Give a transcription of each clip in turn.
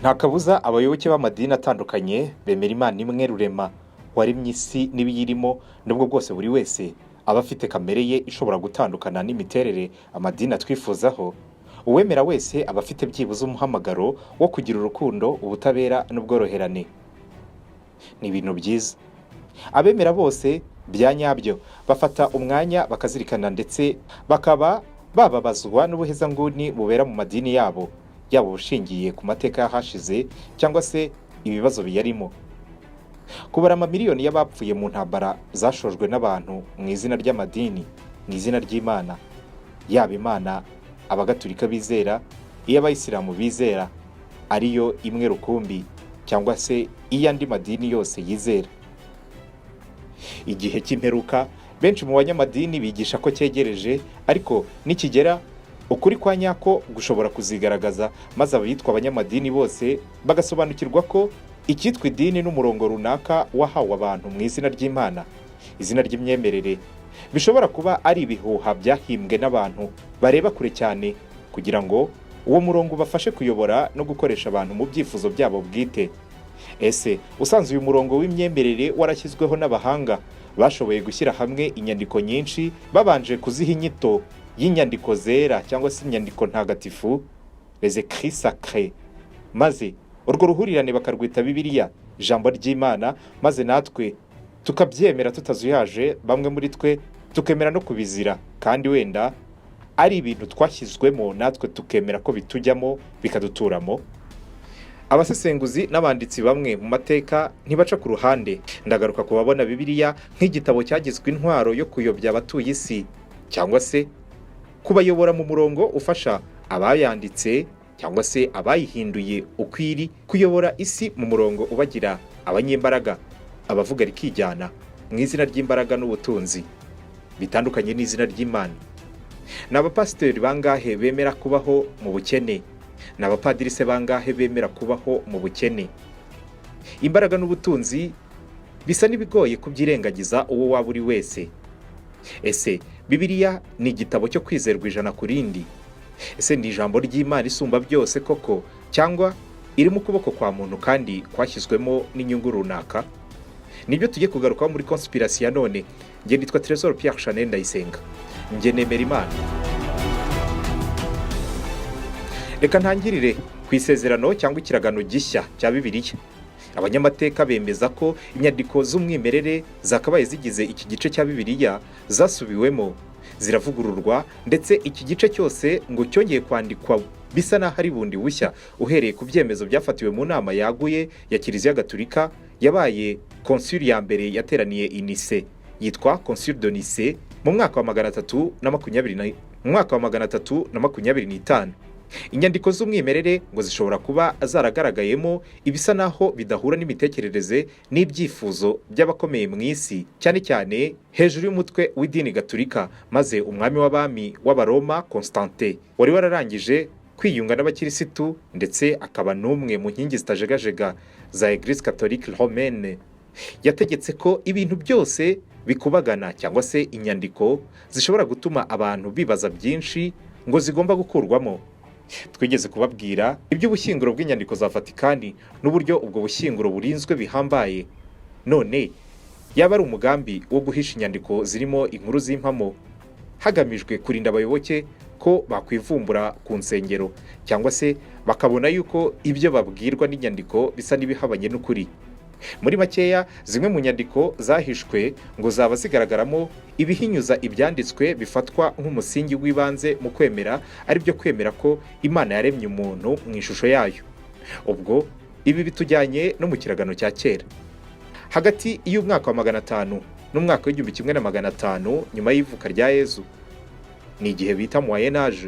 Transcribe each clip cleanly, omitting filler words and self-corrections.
Nta kabuza abayoboke b'amadini atandukanye bemera Imana imwe rurema waremye isi n'ibiyirimo, nubwo bwose buri wese aba afite kamere ye ishobora gutandukana n'imiterere amadini atwifuzaho. Uwemera wese aba afite byibuze umuhamagaro wo kugira urukundo, ubutabera n'ubworoherane. Ni ibintu byiza. Abemera bose bya nyabyo bafata umwanya bakazirikana ndetse bakaba bababazwa n'ubuhezanguni bubera mu madini yabo, yaba bushingiye ku mateka y'ahashize cyangwa se ibibazo biyarimo. Kubara amamiliyoni y'abapfuye mu ntambara zashojwe n'abantu mu izina ry'amadini, mu izina ry'Imana, yaba Imana abagatulika bizera, iy'abayisilamu bizera ariyo imwe rukumbi, cyangwa se iy'andi madini yose yizera. Igihe cy'imperuka benshi mu banyamadini bigisha ko cyegereje, ariko nikigera ukuri kwa nyako gushobora kuzigaragaza, maze abitwa abanyamadini bose bagasobanukirwa ko icyitwa idini n'umurongo runaka wahawe abantu mu izina ry'Imana, izina ry'imyemerere, bishobora kuba ari ibihuha byahimbwe n'abantu bareba kure cyane kugira ngo uwo murongo ubafashe kuyobora no gukoresha abantu mu byifuzo byabo bwite. Ese usanze uyu murongo w'imyemerere warashyizweho n'abahanga bashoboye gushyira hamwe inyandiko nyinshi, babanje kuziha inyito y'inyandiko zera cyangwa se inyandiko ntagatifu, les écrits sacrés, maze urwo ruhurirane bakarwita Bibiliya Ijambo ry'Imana, maze natwe tukabyemera tutazuyaje, bamwe muri twe tukemera no kubizira, kandi wenda ari ibintu twashyizwemo natwe tukemera ko bitujyamo bikaduturamo. Abasesenguzi n'abanditsi bamwe mu mateka ntibaca ku ruhande. Ndagaruka ku babona Bibiliya nk'igitabo cyagizwe intwaro yo kuyobya abatuye isi, cyangwa se kubayobora mu murongo ufasha abayanditse cyangwa se abayihinduye ukwiri kuyobora isi mu murongo ubagira abanyembaraga, abavuga rikijyana mu izina ry'imbaraga n'ubutunzi bitandukanye n'izina ry'Imana. Ni abapasiteri bangahe bemera kubaho mu bukene? Ni abapadiri se bangahe bemera kubaho mu bukene? Imbaraga n'ubutunzi bisa n'ibigoye kubyirengagiza uwo waba uri wese. Ese Bibiliya ni igitabo cyo kwizerwa ijana ku rindi? Ese ni ijambo ry'Imana isumba byose koko, cyangwa iri mu kuboko kwa muntu kandi kwashyizwemo n'inyungu runaka? Nibyo tugiye kugarukaho muri conspiration ya none. Nge nitwa Trésor Pierre Chanel Ndayisenga. Nge nemera Imana. Reka ntangirire ku isezerano cyangwa ikiragano gishya cya Bibiliya. Abanyamateka bemeza ko inyandiko z'umwimerere zakabaye zigize iki gice cya Bibiliya zasubiwemo, ziravugururwa, ndetse iki gice cyose ngo cyongeye kwandikwa bisa naho ari bundi bushya, uhereye ku byemezo byafatiwe mu nama yaguye ya Kiliziya Gatolika yabaye konsili ya mbere yateraniye i Nice, yitwa Concile de Nice mu mwaka wa 325. Inyandiko z'umwimerere ngo zishobora kuba zaragaragayemo ibisa naho bidahura n'imitekerereze n'ibyifuzo by'abakomeye mu isi, cyane cyane hejuru y'umutwe w'idini Gatolika, maze umwami w'abami w'Abaroma Constantin wari wararangije kwiyunga n'abakirisitu ndetse akaba n'umwe mu nkingi zitajegajega za Église catholique romaine, yategetse ko ibintu byose bikubagana cyangwa se inyandiko zishobora gutuma abantu bibaza byinshi ngo zigomba gukurwamo. Twigeze kubabwira iby'ubushyinguro bw'inyandiko za Vatikani n'uburyo ubwo bushyinguro burinzwe bihambaye. None yaba ari umugambi wo guhisha inyandiko zirimo inkuru z'impamo hagamijwe kurinda abayoboke ko bakwivumbura ku nsengero, cyangwa se bakabona yuko ibyo babwirwa n'inyandiko bisa n'ibihabanye n'ukuri. Muri makeya, zimwe mu nyandiko zahishwe ngo zaba zigaragaramo ibihinyuza ibyanditswe bifatwa nk'umusingi w'ibanze mu kwemera, ari byo kwemera ko Imana yaremye umuntu mu ishusho yayo. Ubwo ibi bitujyanye no mu kiragano cya kera. Hagati y'umwaka wa 500 n'umwaka w'1500 nyuma y'ivuka rya Yezu, ni igihe bita Moyen Âge,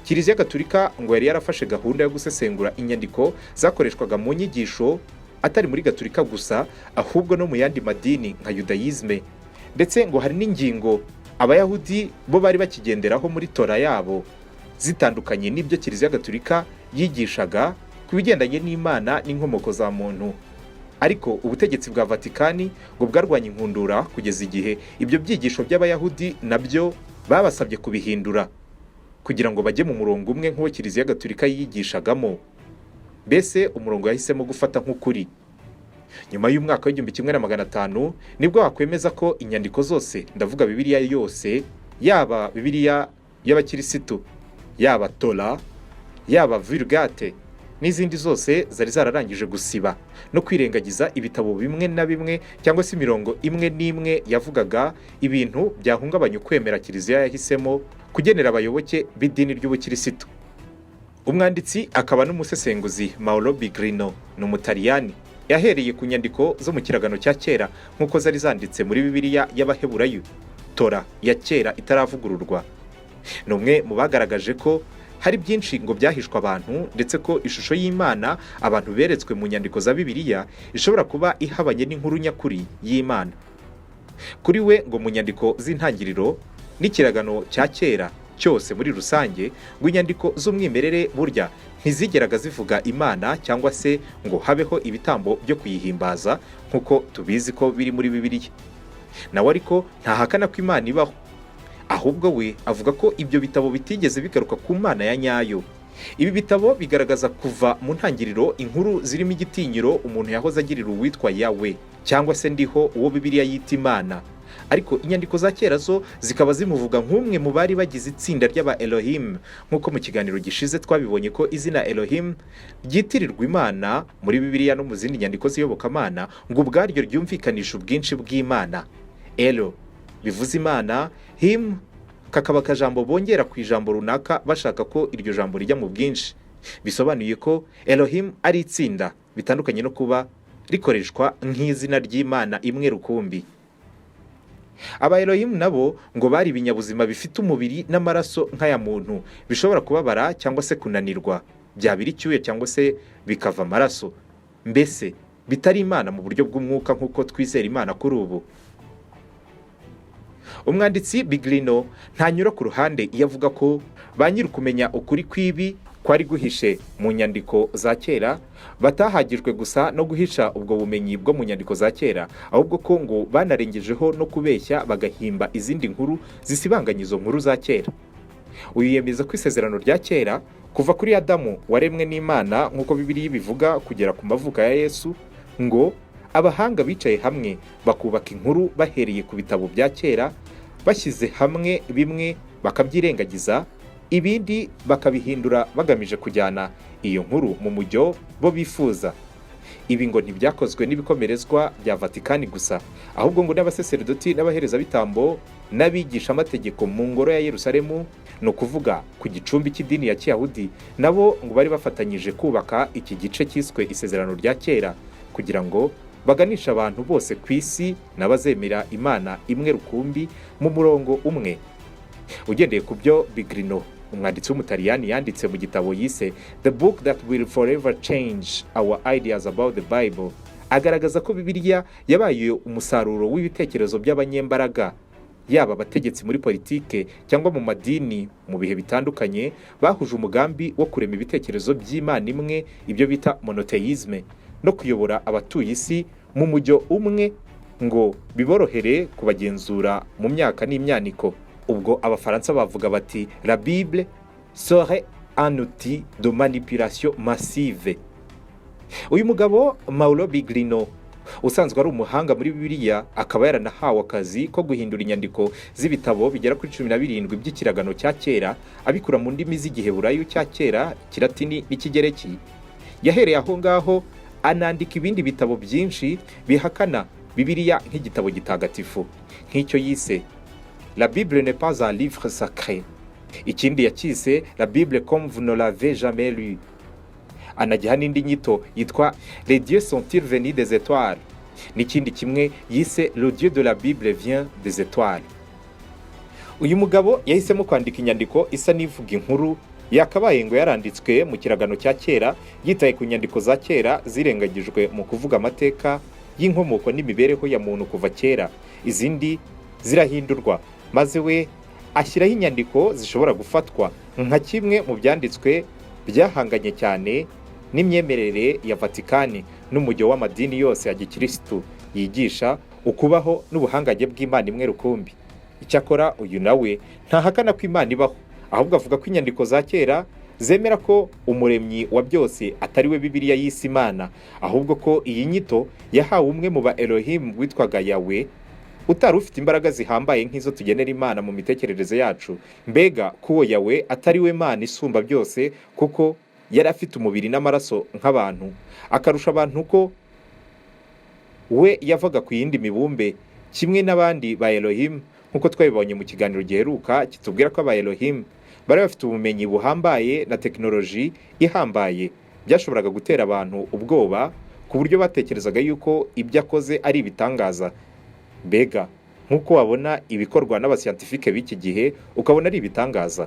Kiliziya Gatolika ngo yari yarafashe gahunda yo gusesengura inyandiko zakoreshwaga mu nyigisho atari muri Gatolika gusa, ahubwo no mu yandi madini nka Judaisme, ndetse ngo hari n'ingingo Abayahudi bo bari bakigenderaho muri Tora yabo zitandukanye n'ibyo Kiliziya Gatolika yigishaga ku bigendanye n'Imana n'inkomoko za muntu. Ariko ubutegetsi bwa Vatikani ngo bwarwanya inkundura kugeza igihe ibyo byigisho by'Abayahudi nabyo babasabye kubihindura kugira ngo bajye mu murongo umwe nk'uwo Kiliziya Gatolika yigishagamo. mbese umurongo yahisemo gufata nk'ukuri. Nyuma y'umwaka w'igihumbi kimwe na magana atanu nibwo wakwemeza ko inyandiko zose, ndavuga Bibiliya yose, yaba Bibiliya y'abakirisitu, yaba Tora, yaba Vulgate n'izindi zose zari zararangije gusiba no kwirengagiza ibitabo bimwe na bimwe cyangwa se imirongo imwe n'imwe yavugaga ibintu byahungabanya ukwemera Kiliziya yahisemo kugenera abayoboke b'idini ry'ubukirisitu. Umwanditsi akaba n'umusesenguzi Mauro Biglino ni Umutaliyani, yahereye ku nyandiko zo mu kiragano cya kera nk'uko zari zanditse muri Bibiliya y'Abaheburayo, Tora ya kera itaravugururwa. Ni umwe mu bagaragaje ko hari byinshi ngo byahishwe abantu, ndetse ko ishusho y'Imana abantu beretswe mu nyandiko za Bibiliya ishobora kuba ihabanye n'inkuru nyakuri y'Imana. Kuri we ngo mu nyandiko z'intangiriro n'ikiragano cya kera cyose muri rusange, ngo inyandiko z'umwimerere burya ntizigeraga zivuga Imana cyangwa se ngo habeho ibitambo byo kuyihimbaza nk'uko tubizi ko biri muri Bibiliya. Nawe ariko ntahakana ko Imana ibaho, ahubwo we avuga ko ibyo bitabo bitigeze bigaruka ku Mana ya nyayo. Ibi bitabo bigaragaza kuva mu ntangiriro inkuru zirimo igitinyiro umuntu yahoze agirira uwitwa Yawe cyangwa se ndiho uwo Bibiliya yita Imana. Ariko inyandiko za kera zo zikaba zimuvuga nk'umwe mu bari bagize itsinda ry'aba Elohim, nk'uko mu kiganiro gishize twabibonye ko izina Elohim ryitirirwa Imana muri Bibiliya no mu zindi nyandiko z'iyobokamana ngo ubwaryo ryumvikanisha ubwinshi bw'Imana. Elo bivuze Imana, him kakaba akajambo bongera ku ijambo runaka bashaka ko iryo jambo rijya mu bwinshi. Bisobanuye ko Elohim ari itsinda, bitandukanye no kuba rikoreshwa nk'izina ry'Imana imwe rukumbi. Aba Elohim nabo ngo bari ibinyabuzima bifite umubiri n'amaraso nk'aya muntu, bishobora kubabara cyangwa se kunanirwa, byabira icyuya cyangwa se bikava amaraso, mbese bitari Imana mu buryo bw'umwuka nk'uko twizera Imana kuri ubu. Umwanditsi Biglino ntanyura ku ruhande iyo avuga ko ba nyiri kumenya ukuri kw'ibi kwari guhishe mu nyandiko za kera batahagijwe gusa no guhisha ubwo bumenyi bwo mu nyandiko za kera, ahubwo ko ngo banarengejeho no kubeshya bagahimba izindi nkuru zisibanganya izo nkuru za kera. Uyu yemeza ko isezerano rya kera kuva kuri Adamu waremwe n'Imana nk'uko Bibiliya bivuga kugera ku mavuka ya Yesu, ngo abahanga bicaye hamwe bakubaka inkuru bahereye ku bitabo bya kera, bashyize hamwe bimwe bakabyirengagiza, ibindi bakabihindura bagamije kujyana iyo nkuru mu mujyo bo bifuza. Ibi ngo ntibyakozwe n'ibikomerezwa bya Vatikani gusa, ahubwo ngo n'abaseserdoti n'abaherezabitambo n'abigisha amategeko mu ngoro ya Yerusalemu, ni ukuvuga ku gicumbi cy'idini ya Kiyahudi, nabo ngo bari bafatanyije kubaka iki gice cyiswe isezerano rya kera kugira ngo baganisha abantu bose ku isi n'abazemera Imana imwe rukumbi mu murongo umwe. Ugendeye ku byo Biglino, umwanditsi w'Umutaliyani, yanditse mu gitabo yise The Book That Will Forever Change Our Ideas About the Bible, agaragaza ko Bibiliya yabaye umusaruro w'ibitekerezo by'abanyembaraga, yaba abategetsi muri politike cyangwa mu madini mu bihe bitandukanye, bahuje umugambi wo kurema ibitekerezo by'Imana imwe, ibyo bita monotheisme, no kuyobora abatuye isi mu mujyo umwe ngo biborohere kubagenzura mu myaka n'imyaniko. Ubwo abafaransa bavuga bati la Bible serait un outil de manipulation massive. Uyu mugabo Mauro Biglino usanzwe ari umuhanga muri Bibiliya, akaba yaranahawe akazi ko guhindura inyandiko z'ibitabo bigera kuri 17 by'ikiragano cya kera abikura mu ndimi z'igiheburayo cya kera, Kilatini n'ikigereki. Yahereye aho ngaho anandika ibindi bitabo byinshi bihakana Bibiliya nk'igitabo gitagatifu, nk'icyo yise La Bible n'est pas un livre sacré. Ikindi yakise La Bible comme vous ne l'avez jamais lu. Anagiha n'indi nyito yitwa Les dieux sont-ils venus des étoiles. N'ikindi kimwe yise Le Dieu de la Bible vient des étoiles. Uyu mugabo yahisemo kwandika inyandiko isa n'ivuga inkuru yakabaye ngo yaranditswe mu kiragano cya kera, yitaye ku nyandiko za kera zirengagijwe mu kuvuga amateka y'inkomoko n'imibereho ya muntu kuva kera, izindi zirahindurwa, maze we ashyiraho inyandiko zishobora gufatwa nka kimwe mu byanditswe byahanganye cyane n'imyemerere ya Vatikani n'umujyo w'amadini yose ya gikirisitu yigisha ukubaho n'ubuhangange bw'Imana imwe rukumbi. Icyakora uyu nawe ntahakana ko Imana ibaho, ahubwo avuga ko inyandiko za kera zemera ko umuremyi wa byose atari we Bibiliya yise Imana, ahubwo ko iyi nyito yahawe umwe mu ba Elohim witwaga Yawe, utari ufite imbaraga zihambaye nk'izo tugenera Imana mu mitekerereze yacu. Mbega ko uwo Yawe atari we Mana isumba byose, kuko yari afite umubiri n'amaraso nk'abantu, akarusha abantu ko we yavaga ku yindi mibumbe kimwe n'abandi ba Elohim, nk'uko twabibonye mu kiganiro giheruka kitubwira ko aba Elohim bari bafite ubumenyi buhambaye na tekinoloji ihambaye byashoboraga gutera abantu ubwoba ku buryo batekerezaga yuko ibyo akoze ari ibitangaza. Mbega nk'uko wabona ibikorwa n'abasiyantifike b'iki gihe ukabona ari ibitangaza.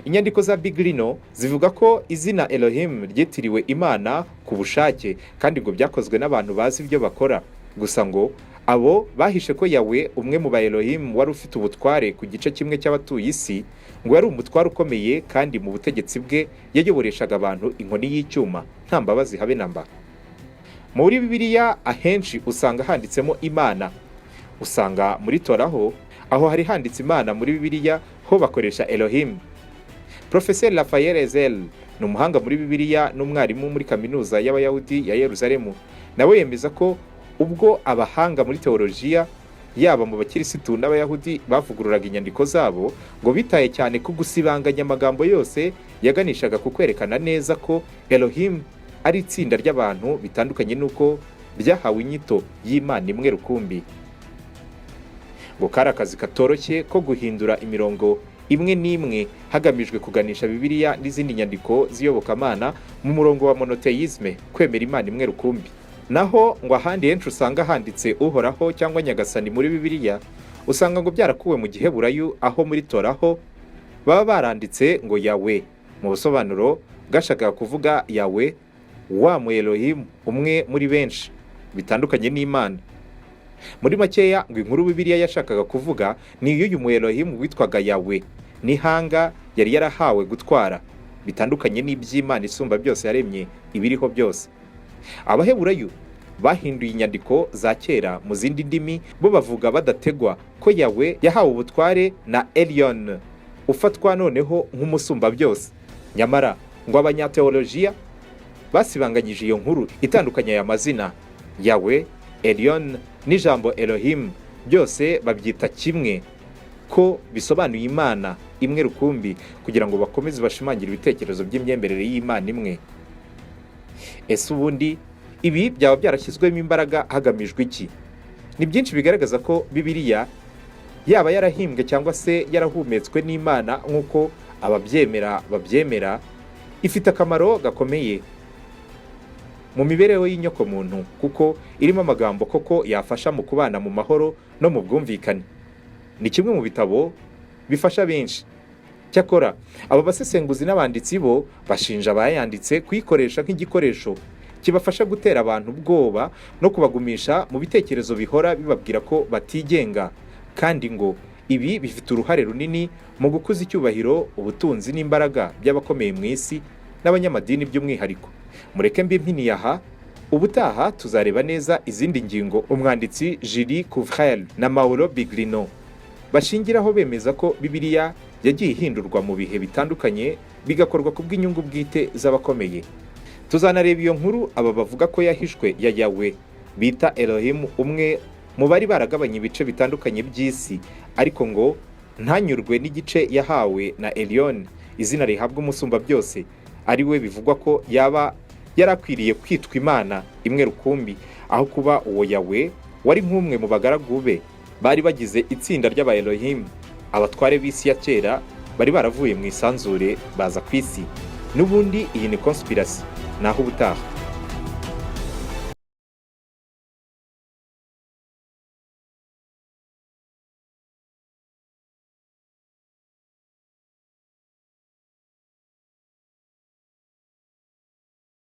Inyandiko za Bibiliya zivuga ko izina Elohim ryitiriwe Imana ku bushake, kandi ngo byakozwe n'abantu bazi ibyo bakora. Gusa ngo abo bahishe ko Yawe, umwe mu ba Elohim wari ufite ubutware ku gice kimwe cy'abatuye isi, ngo yari umutware ukomeye, kandi mu butegetsi bwe yayoboreshaga abantu inkoni y'icyuma nta mbabazi habe na mba. Muri Bibiliya ahenshi usanga handitsemo Imana. Usanga muri Toraho aho hari handitse Imana, muri Bibiliya ho bakoresha Elohim. Professeur Raphael Ezel ni umuhanga muri Bibiliya n'umwarimu muri kaminuza y'Abayahudi ya Yerusalemu, nawe yemeza ko ubwo abahanga muri teolojiya yaba mu bakirisitu n'Abayahudi bavugururaga inyandiko zabo, ngo bitaye cyane ku gusibanganya amagambo yose yaganishaga ku kwerekana neza ko Elohim ari itsinda ry'abantu bitandukanye n'uko byahawe inyito y'Imana imwe rukumbi. Ngo kari akazi katoroshye ko guhindura imirongo imwe n'imwe hagamijwe kuganisha Bibiliya n'izindi nyandiko z'iyobokamana mu murongo wa monoteisme, kwemera Imana imwe rukumbi. Naho ngo ahandi henshi usanga handitse Uhoraho cyangwa Nyagasani muri Bibiliya, usanga ngo byarakuwe mu Giheburayo, aho muri Toraho baba baranditse ngo Yawe, mu busobanuro bwashakaga kuvuga Yawe, wa mu Elohim umwe muri benshi bitandukanye n'Imana. Muri makeya ngo inkuru Bibiliya yashakaga kuvuga ni y'uyu mu Elohim witwaga Yawe, n'ihanga yari yarahawe gutwara bitandukanye n'iby'Imana isumba byose yaremye ibiriho byose. Abaheburayo bahinduye inyandiko za kera mu zindi ndimi, bo bavuga badategwa ko Yawe yahawe ubutware na Elion, ufatwa noneho nk'umusumba byose. Nyamara ngo abanyateolojiya basibanganyije iyo nkuru itandukanye aya mazina Yawe, Elion n'ijambo Elohim, byose babyita kimwe ko bisobanuye Imana imwe rukumbi, kugira ngo bakomeze bashimangire ibitekerezo by'imyemerere y'Imana imwe. Ese ubundi ibi byaba byarashyizwemo imbaraga hagamijwe iki? Ni byinshi bigaragaza ko Bibiliya yaba yarahimbwe cyangwa se yarahumetswe n'Imana nk'uko ababyemera babyemera, ifite akamaro gakomeye mu mibereho y'inyoko muntu, kuko irimo amagambo koko yafasha mu kubana mu mahoro no mu bwumvikane. Ni kimwe mu bitabo bifasha benshi. Cyakora aba basesenguzi n'abanditsi bo bashinja abayanditse kuyikoresha nk'igikoresho kibafasha gutera abantu ubwoba no kubagumisha mu bitekerezo bihora bibabwira ko batigenga, kandi ngo ibi bifite uruhare runini mu gukuza icyubahiro, ubutunzi n'imbaraga by'abakomeye mu isi n'abanyamadini by'umwihariko. Mureke mbimpiniye aha, ubutaha tuzareba neza izindi ngingo umwanditsi Julie Couvrel na Mauro Biglino bashingiraho bemeza ko Bibiliya yagiye ihindurwa mu bihe bitandukanye, bigakorwa ku bw'inyungu bwite z'abakomeye. Tuzanareba iyo nkuru aba bavuga ko yahishwe ya Yawe bita Elohim, umwe mu bari baragabanya ibice bitandukanye by'isi, ariko ngo ntanyurwe n'igice yahawe na Elion, izina rihabwa umusumba byose, ari we bivugwa ko yaba yarakwiriye kwitwa Imana imwe rukumbi, aho kuba uwo Yawe wari nk'umwe mu bagaragu be bari bagize itsinda ry'aba Elohim, abatware b'isi ya kera bari baravuye mu isanzure baza ku isi. N'ubundi iyi ni conspiracy. Naho ubutaha.